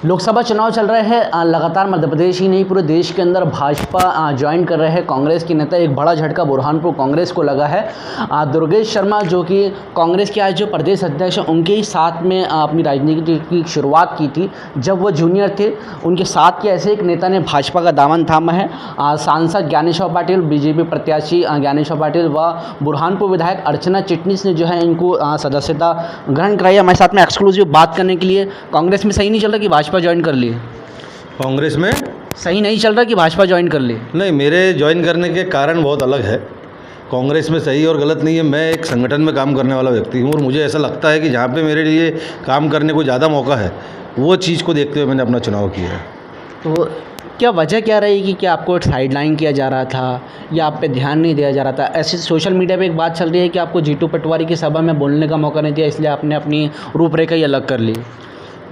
लोकसभा चुनाव चल रहे हैं। लगातार मध्य प्रदेश ही नहीं पूरे देश के अंदर भाजपा ज्वाइन कर रहे हैं कांग्रेस के नेता। एक बड़ा झटका बुरहानपुर कांग्रेस को लगा है। दुर्गेश शर्मा जो कि कांग्रेस के आज जो प्रदेश अध्यक्ष हैं उनके ही साथ में अपनी राजनीति की शुरुआत की थी जब वो जूनियर थे। उनके साथ के ऐसे एक नेता ने भाजपा का दामन थामा है। सांसद ज्ञानेश्वर पाटिल, बीजेपी प्रत्याशी ज्ञानेश्वर पाटिल व बुरहानपुर विधायक अर्चना चिटनीस ने जो है इनको सदस्यता ग्रहण कराई। हमारे साथ में एक्सक्लूसिव बात करने के लिए। कांग्रेस में सही नहीं चल रहा कि भाजपा ज्वाइन कर लिए? कांग्रेस में सही नहीं चल रहा कि भाजपा ज्वाइन कर लिए? नहीं, मेरे ज्वाइन करने के कारण बहुत अलग है। कांग्रेस में सही और गलत नहीं है। मैं एक संगठन में काम करने वाला व्यक्ति हूँ और मुझे ऐसा लगता है कि जहाँ पे मेरे लिए काम करने को ज़्यादा मौका है वो चीज़ को देखते हुए मैंने अपना चुनाव किया है। तो क्या वजह क्या रहेगी कि आपको साइडलाइन किया जा रहा था या आप पे ध्यान नहीं दिया जा रहा था? ऐसे सोशल मीडिया पे एक बात चल रही है कि आपको जीतू पटवारी की सभा में बोलने का मौका नहीं दिया, इसलिए आपने अपनी रूपरेखा ही अलग कर ली।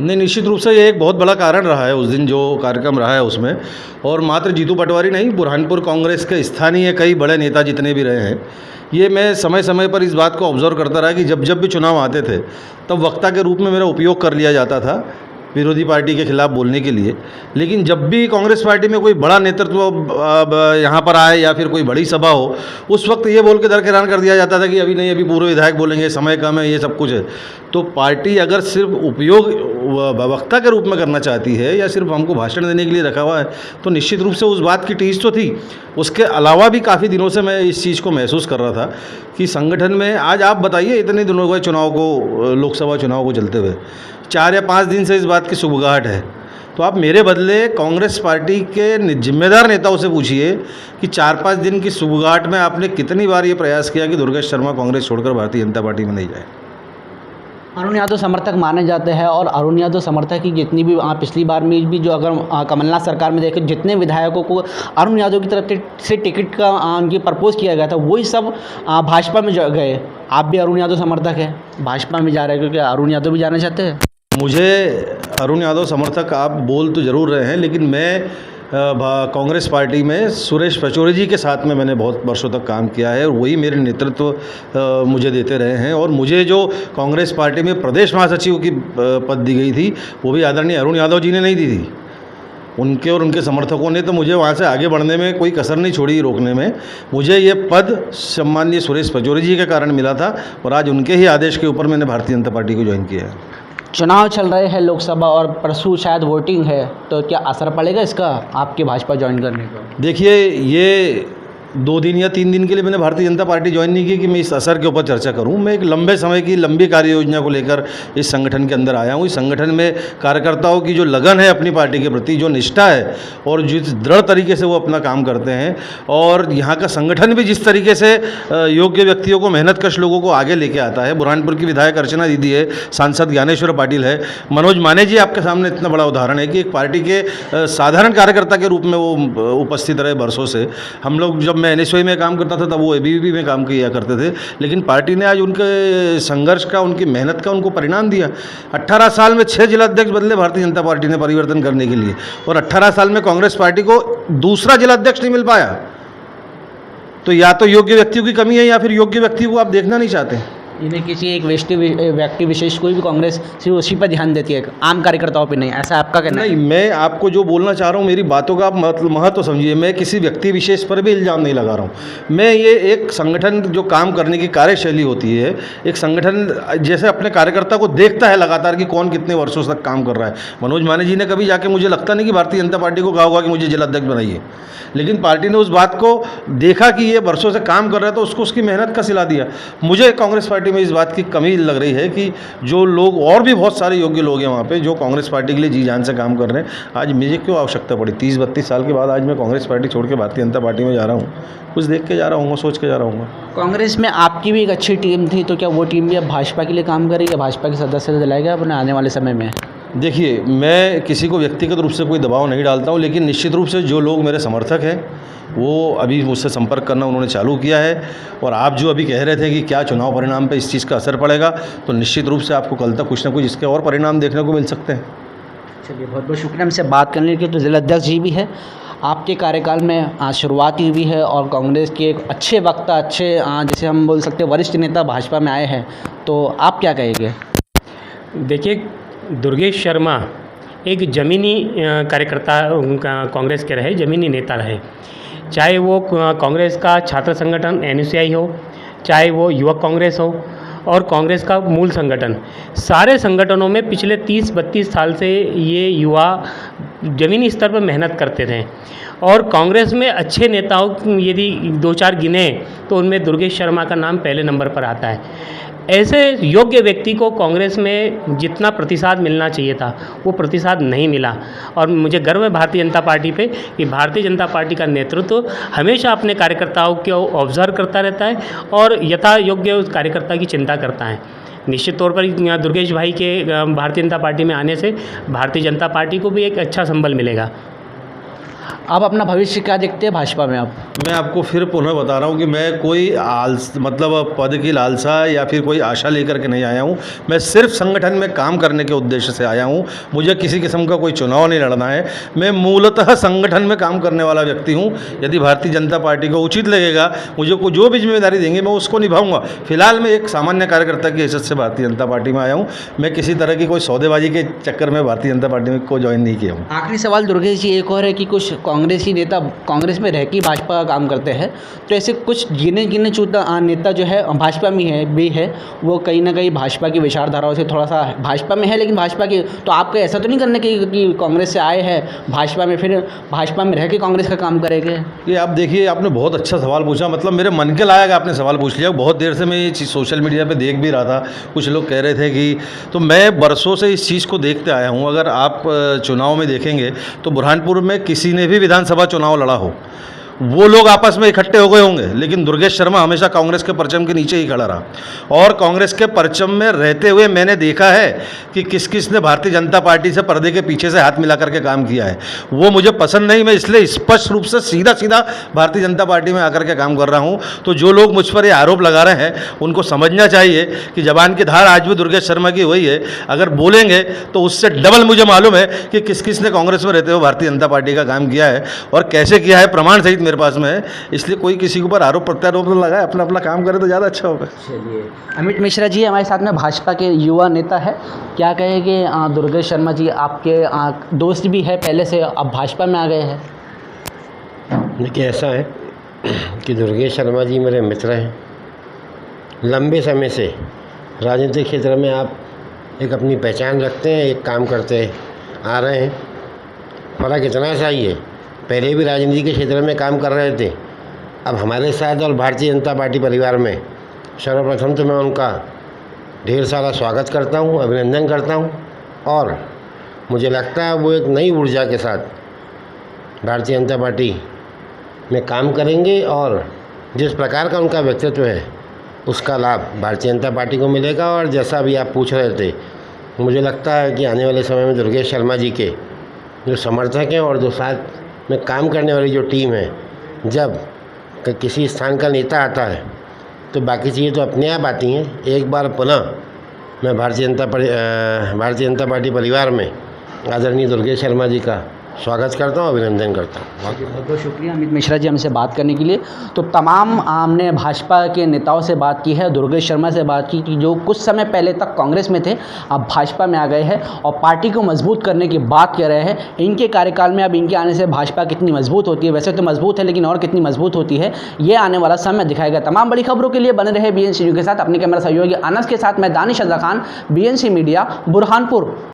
नहीं, निश्चित रूप से ये एक बहुत बड़ा कारण रहा है उस दिन जो कार्यक्रम रहा है उसमें। और मात्र जीतू पटवारी नहीं, बुरहानपुर कांग्रेस के स्थानीय कई बड़े नेता जितने भी रहे हैं, ये मैं समय समय पर इस बात को ऑब्जर्व करता रहा कि जब जब भी चुनाव आते थे तब वक्ता के रूप में मेरा उपयोग कर लिया जाता था विरोधी पार्टी के खिलाफ बोलने के लिए। लेकिन जब भी कांग्रेस पार्टी में कोई बड़ा नेतृत्व यहाँ पर आए या फिर कोई बड़ी सभा हो, उस वक्त ये बोल के दरकिनार कर दिया जाता था कि अभी नहीं, अभी पूर्व विधायक बोलेंगे, समय कम है, ये सब कुछ है। तो पार्टी अगर सिर्फ उपयोग वक्ता के रूप में करना चाहती है या सिर्फ हमको भाषण देने के लिए रखा हुआ है तो निश्चित रूप से उस बात की टीस तो थी। उसके अलावा भी काफ़ी दिनों से मैं इस चीज़ को महसूस कर रहा था कि संगठन में आज आप बताइए इतने दिनों हुए चुनाव को, लोकसभा चुनाव को चलते हुए 4 या 5 दिन से इस बात की सुगबुगाहट है। तो आप मेरे बदले कांग्रेस पार्टी के जिम्मेदार नेताओं से पूछिए कि 4-5 दिन की सुगबुगाहट में आपने कितनी बार ये प्रयास किया कि दुर्गेश शर्मा कांग्रेस छोड़कर भारतीय जनता पार्टी में नहीं जाए। अरुण यादव समर्थक माने जाते हैं और अरुण यादव समर्थक की जितनी भी पिछली बार में भी जो अगर कमलनाथ सरकार में देखें जितने विधायकों को अरुण यादव की तरफ से टिकट का उनकी प्रपोज किया गया था वही सब भाजपा में गए। आप भी अरुण यादव समर्थक हैं, भाजपा में जा रहे हैं क्योंकि अरुण यादव भी जाना चाहते हैं। मुझे अरुण यादव समर्थक आप बोल तो ज़रूर रहे हैं, लेकिन मैं कांग्रेस पार्टी में सुरेश पचौरी जी के साथ में मैंने बहुत वर्षों तक काम किया है और वही मेरे नेतृत्व मुझे देते रहे हैं। और मुझे जो कांग्रेस पार्टी में प्रदेश महासचिव की पद दी गई थी वो भी आदरणीय अरुण यादव जी ने नहीं दी थी। उनके और उनके समर्थकों ने तो मुझे वहाँ से आगे बढ़ने में कोई कसर नहीं छोड़ी रोकने में। मुझे ये पद सम्माननीय सुरेश पचौरी जी के कारण मिला था और आज उनके ही आदेश के ऊपर मैंने भारतीय जनता पार्टी को ज्वाइन किया है। चुनाव चल रहे हैं लोकसभा और परसों शायद वोटिंग है, तो क्या असर पड़ेगा इसका आपके भाजपा ज्वाइन करने का? देखिए, ये 2 दिन या 3 दिन के लिए मैंने भारतीय जनता पार्टी ज्वाइन नहीं की कि मैं इस असर के ऊपर चर्चा करूं। मैं एक लंबे समय की लंबी कार्य योजना को लेकर इस संगठन के अंदर आया हूं। इस संगठन में कार्यकर्ताओं की जो लगन है अपनी पार्टी के प्रति, जो निष्ठा है और जिस दृढ़ तरीके से वो अपना काम करते हैं और यहाँ का संगठन भी जिस तरीके से योग्य व्यक्तियों को, मेहनतकश लोगों को आगे लेके आता है। बुरहानपुर की विधायक अर्चना दीदी है, सांसद ज्ञानेश्वर पाटिल है, मनोज माने जी आपके सामने इतना बड़ा उदाहरण है कि एक पार्टी के साधारण कार्यकर्ता के रूप में वो उपस्थित रहे वर्षों से। हम लोग जब मैं NSY में काम करता था तब वो ABVP में काम किया करते थे, लेकिन पार्टी ने आज उनके संघर्ष का, उनकी मेहनत का उनको परिणाम दिया। 18 साल में 6 जिलाध्यक्ष बदले भारतीय जनता पार्टी ने परिवर्तन करने के लिए और 18 साल में कांग्रेस पार्टी को दूसरा जिलाध्यक्ष नहीं मिल पाया। तो या तो योग्य व्यक्तियों की कमी है या फिर योग्य व्यक्ति को आप देखना नहीं चाहते। इन्हें किसी एक व्यक्ति विशेष कोई भी कांग्रेस सिर्फ उसी पर ध्यान देती है, आम कार्यकर्ताओं पे नहीं, ऐसा आपका कहना है? नहीं, मैं आपको जो बोलना चाह रहा हूँ मेरी बातों का आप महत्व समझिए। मैं किसी व्यक्ति विशेष पर भी इल्ज़ाम नहीं लगा रहा हूँ। मैं ये एक संगठन जो काम करने की कार्यशैली होती है, एक संगठन जैसे अपने कार्यकर्ता को देखता है लगातार कि कौन कितने वर्षों तक काम कर रहा है। मनोज माने जी ने कभी जाके, मुझे लगता नहीं कि भारतीय जनता पार्टी को कहा होगा कि मुझे जिलाध्यक्ष बनाइए, लेकिन पार्टी ने उस बात को देखा कि ये वर्षों से काम कर रहा है तो उसको उसकी मेहनत का सिला दिया। मुझे कांग्रेस पार्टी में इस बात की कमी लग रही है कि जो लोग, और भी बहुत सारे योग्य लोग हैं वहाँ पे जो कांग्रेस पार्टी के लिए जी जान से काम कर रहे हैं, आज मुझे क्यों आवश्यकता पड़ी 30-32 साल के बाद आज मैं कांग्रेस पार्टी छोड़ के भारतीय जनता पार्टी में जा रहा हूँ। कुछ देख के जा रहा हूँ, सोच के जा रहा हूँ। कांग्रेस में आपकी भी एक अच्छी टीम थी, तो क्या वो टीम भी अब भाजपा के लिए काम करेगी, भाजपा के सदस्य दिलाएगा अपने आने वाले समय में? देखिए, मैं किसी को व्यक्तिगत रूप से कोई दबाव नहीं डालता हूँ, लेकिन निश्चित रूप से जो लोग मेरे समर्थक हैं वो अभी मुझसे संपर्क करना उन्होंने चालू किया है। और आप जो अभी कह रहे थे कि क्या चुनाव परिणाम पे इस चीज़ का असर पड़ेगा, तो निश्चित रूप से आपको कल तक कुछ ना कुछ इसके और परिणाम देखने को मिल सकते हैं। चलिए, बहुत बहुत शुक्रिया हमसे बात करने के लिए। तो जिलाध्यक्ष जी भी है, आपके कार्यकाल में शुरुआत हुई है और कांग्रेस के एक अच्छे वक्ता, अच्छे जैसे हम बोल सकते हैं वरिष्ठ नेता भाजपा में आए हैं, तो आप क्या कहेंगे? देखिए, दुर्गेश शर्मा एक ज़मीनी कार्यकर्ता कांग्रेस के रहे, ज़मीनी नेता रहे। चाहे वो कांग्रेस का छात्र संगठन NUCI हो, चाहे वो युवक कांग्रेस हो और कांग्रेस का मूल संगठन, सारे संगठनों में पिछले 30-32 साल से ये युवा ज़मीनी स्तर पर मेहनत करते थे। और कांग्रेस में अच्छे नेताओं यदि 2-4 गिने तो उनमें दुर्गेश शर्मा का नाम पहले नंबर पर आता है। ऐसे योग्य व्यक्ति को कांग्रेस में जितना प्रतिशत मिलना चाहिए था वो प्रतिशत नहीं मिला। और मुझे गर्व है भारतीय जनता पार्टी पे कि भारतीय जनता पार्टी का नेतृत्व हमेशा अपने कार्यकर्ताओं को ऑब्जर्व करता रहता है और यथा योग्य उस कार्यकर्ता की चिंता करता है। निश्चित तौर पर दुर्गेश भाई के भारतीय जनता पार्टी में आने से भारतीय जनता पार्टी को भी एक अच्छा संबल मिलेगा। आप अपना भविष्य क्या देखते हैं भाजपा में आप? मैं आपको फिर पुनः बता रहा हूँ कि मैं कोई मतलब पद की लालसा या फिर कोई आशा लेकर के नहीं आया हूँ। मैं सिर्फ संगठन में काम करने के उद्देश्य से आया हूँ। मुझे किसी किस्म का कोई चुनाव नहीं लड़ना है। मैं मूलतः संगठन में काम करने वाला व्यक्ति हूँ। यदि भारतीय जनता पार्टी को उचित लगेगा, मुझे को जो भी जिम्मेदारी देंगे मैं उसको निभाऊंगा। फिलहाल मैं एक सामान्य कार्यकर्ता की हैसियत से भारतीय जनता पार्टी में आया हूँ। मैं किसी तरह की कोई सौदेबाजी के चक्कर में भारतीय जनता पार्टी में को ज्वाइन नहीं किया हूँ। आखिरी सवाल दुर्गेश जी एक और है कि कुछ कांग्रेसी नेता कांग्रेस में रह के भाजपा का काम करते हैं, तो ऐसे कुछ गिने चुने नेता जो है भाजपा में भी है, वो कहीं ना कहीं भाजपा की विचारधाराओं से थोड़ा सा भाजपा में है, लेकिन भाजपा की तो आपको ऐसा तो नहीं करना कि कांग्रेस से आए हैं भाजपा में, फिर भाजपा में रह के कांग्रेस का काम करेंगे? ये आप देखिए, आपने बहुत अच्छा सवाल पूछा, मतलब मेरे मन के लायक आपने सवाल पूछ लिया। बहुत देर से मैं ये चीज़ सोशल मीडिया पे देख भी रहा था, कुछ लोग कह रहे थे कि, तो मैं बरसों से इस चीज़ को देखते आया हूँ। अगर आप चुनाव में देखेंगे तो बुरहानपुर में किसी ने भी विधानसभा चुनाव लड़ा हो, वो लोग आपस में इकट्ठे हो गए होंगे, लेकिन दुर्गेश शर्मा हमेशा कांग्रेस के परचम के नीचे ही खड़ा रहा। और कांग्रेस के परचम में रहते हुए मैंने देखा है कि किस किस ने भारतीय जनता पार्टी से पर्दे के पीछे से हाथ मिला करके काम किया है। वो मुझे पसंद नहीं, मैं इसलिए स्पष्ट रूप से सीधा भारतीय जनता पार्टी में आकर के काम कर रहा हूँ। तो जो लोग मुझ पर ये आरोप लगा रहे हैं उनको समझना चाहिए कि जबान की धार आज भी दुर्गेश शर्मा की हुई है। अगर बोलेंगे तो उससे डबल मुझे मालूम है कि किस किस ने कांग्रेस में रहते हुए भारतीय जनता पार्टी का काम किया है और कैसे किया है, प्रमाण सहित मेरे पास में है। इसलिए कोई किसी के ऊपर आरोप प्रत्यारोप न लगाए, अपना अपना काम करे तो ज़्यादा अच्छा होगा। चलिए, अमित मिश्रा जी हमारे साथ में भाजपा के युवा नेता है, क्या कहेंगे दुर्गेश शर्मा जी आपके दोस्त भी है पहले से, अब भाजपा में आ गए हैं? देखिए, ऐसा है कि दुर्गेश शर्मा जी मेरे मित्र हैं। लंबे समय से राजनीतिक क्षेत्र में आप एक अपनी पहचान रखते हैं, एक काम करते आ रहे हैं। फ़र्क इतना सा ही है, पहले भी राजनीति के क्षेत्र में काम कर रहे थे, अब हमारे साथ और भारतीय जनता पार्टी परिवार में। सर्वप्रथम तो मैं उनका ढेर सारा स्वागत करता हूं, अभिनंदन करता हूं और मुझे लगता है वो एक नई ऊर्जा के साथ भारतीय जनता पार्टी में काम करेंगे और जिस प्रकार का उनका व्यक्तित्व है उसका लाभ भारतीय जनता पार्टी को मिलेगा। और जैसा भी आप पूछ रहे थे, मुझे लगता है कि आने वाले समय में दुर्गेश शर्मा जी के जो समर्थक हैं और जो साथ में काम करने वाली जो टीम है, जब किसी स्थान का नेता आता है तो बाकी चीज़ें तो अपने आप आती हैं। एक बार पुनः मैं भारतीय जनता पार्टी परिवार में आदरणीय दुर्गेश शर्मा जी का स्वागत करता हूँ, अभिनंदन करता हूँ। बहुत बहुत शुक्रिया अमित मिश्रा जी हमसे बात करने के लिए। तो तमाम हमने भाजपा के नेताओं से बात की है, दुर्गेश शर्मा से बात की कि जो कुछ समय पहले तक कांग्रेस में थे अब भाजपा में आ गए हैं और पार्टी को मजबूत करने की बात कर रहे हैं। इनके कार्यकाल में अब इनके आने से भाजपा कितनी मजबूत होती है, वैसे तो मजबूत है लेकिन और कितनी मजबूत होती है ये आने वाला समय दिखाएगा। तमाम बड़ी खबरों के लिए बने रहे BNC न्यूज़ के साथ। अपने कैमरा सहयोगी अनस के साथ मैं दानिश अज़ा खान, BNC मीडिया, बुरहानपुर।